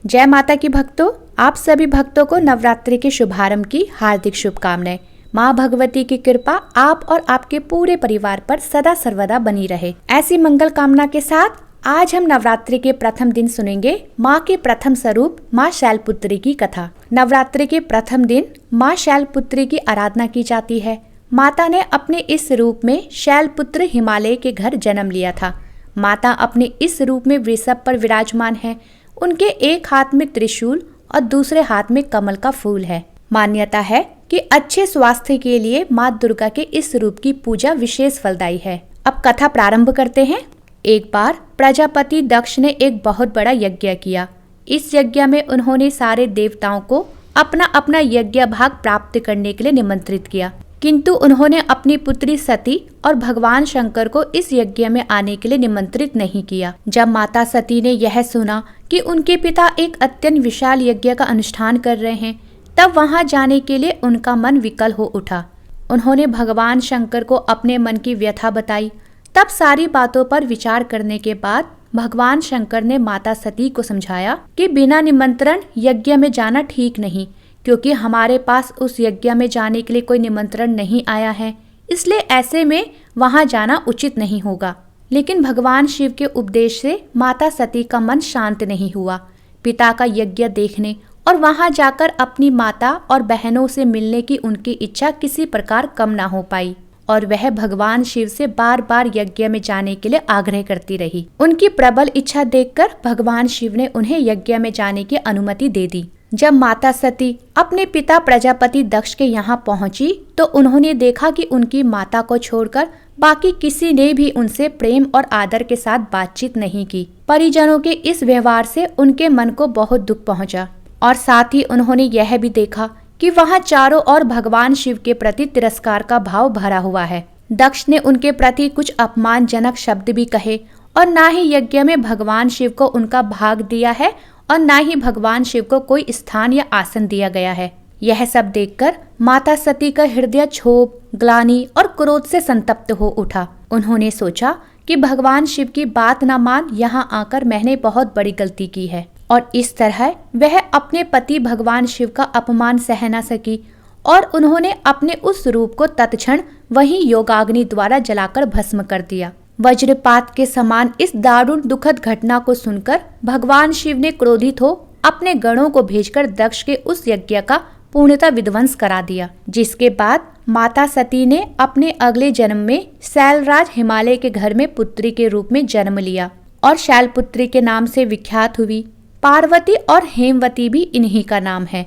जय माता की भक्तों, आप सभी भक्तों को नवरात्रि के शुभारंभ की हार्दिक शुभकामनाएं। माँ भगवती की कृपा आप और आपके पूरे परिवार पर सदा सर्वदा बनी रहे। ऐसी मंगल कामना के साथ आज हम नवरात्रि के प्रथम दिन सुनेंगे माँ के प्रथम स्वरूप माँ शैलपुत्री की कथा। नवरात्रि के प्रथम दिन माँ शैलपुत्री की आराधना की जाती है। माता ने अपने इस रूप में शैलपुत्र हिमालय के घर जन्म लिया था। माता अपने इस रूप में वृषभ पर विराजमान है। उनके एक हाथ में त्रिशूल और दूसरे हाथ में कमल का फूल है। मान्यता है कि अच्छे स्वास्थ्य के लिए माँ दुर्गा के इस रूप की पूजा विशेष फलदायी है। अब कथा प्रारंभ करते हैं। एक बार प्रजापति दक्ष ने एक बहुत बड़ा यज्ञ किया। इस यज्ञ में उन्होंने सारे देवताओं को अपना अपना यज्ञ भाग प्राप्त करने के लिए निमंत्रित किया, किंतु उन्होंने अपनी पुत्री सती और भगवान शंकर को इस यज्ञ में आने के लिए निमंत्रित नहीं किया। जब माता सती ने यह सुना कि उनके पिता एक अत्यंत विशाल यज्ञ का अनुष्ठान कर रहे हैं, तब वहां जाने के लिए उनका मन विकल हो उठा। उन्होंने भगवान शंकर को अपने मन की व्यथा बताई। तब सारी बातों पर विचार करने के बाद भगवान शंकर ने माता सती को समझाया कि बिना निमंत्रण यज्ञ में जाना ठीक नहीं, क्योंकि हमारे पास उस यज्ञ में जाने के लिए कोई निमंत्रण नहीं आया है, इसलिए ऐसे में वहां जाना उचित नहीं होगा। लेकिन भगवान शिव के उपदेश से माता सती का मन शांत नहीं हुआ। पिता का यज्ञ देखने और वहां जाकर अपनी माता और बहनों से मिलने की उनकी इच्छा किसी प्रकार कम ना हो पाई और वह भगवान शिव से बार बार यज्ञ में जाने के लिए आग्रह करती रही। उनकी प्रबल इच्छा देखकर भगवान शिव ने उन्हें यज्ञ में जाने की अनुमति दे दी। जब माता सती अपने पिता प्रजापति दक्ष के यहाँ पहुंची तो उन्होंने देखा कि उनकी माता को छोड़कर बाकी किसी ने भी उनसे प्रेम और आदर के साथ बातचीत नहीं की। परिजनों के इस व्यवहार से उनके मन को बहुत दुख पहुंचा और साथ ही उन्होंने यह भी देखा कि वहां चारों ओर भगवान शिव के प्रति तिरस्कार का भाव भरा हुआ है। दक्ष ने उनके प्रति कुछ अपमानजनक शब्द भी कहे और ना ही यज्ञ में भगवान शिव को उनका भाग दिया है और ना ही भगवान शिव को कोई स्थान या आसन दिया गया है। यह सब देखकर माता सती का हृदय क्षोभ, ग्लानि और क्रोध से संतप्त हो उठा। उन्होंने सोचा कि भगवान शिव की बात न मान यहाँ आकर मैंने बहुत बड़ी गलती की है और इस तरह वह अपने पति भगवान शिव का अपमान सह न सकी और उन्होंने अपने उस रूप को तत्क्षण वहीं योगाग्नि द्वारा जलाकर भस्म कर दिया। वज्रपात के समान इस दारुण दुखद घटना को सुनकर भगवान शिव ने क्रोधित हो अपने गणों को भेजकर दक्ष के उस यज्ञ का पूर्णतः विध्वंस करा दिया। जिसके बाद माता सती ने अपने अगले जन्म में शैलराज हिमालय के घर में पुत्री के रूप में जन्म लिया और शैलपुत्री के नाम से विख्यात हुई। पार्वती और हेमवती भी इन्हीं का नाम है।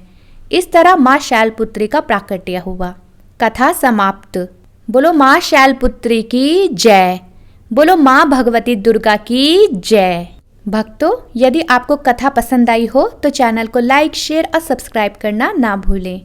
इस तरह माँ शैलपुत्री का प्राकट्य हुआ। कथा समाप्त। बोलो माँ शैलपुत्री की जय। बोलो माँ भगवती दुर्गा की जय। भक्तों, यदि आपको कथा पसंद आई हो तो चैनल को लाइक, शेयर और सब्सक्राइब करना ना भूलें।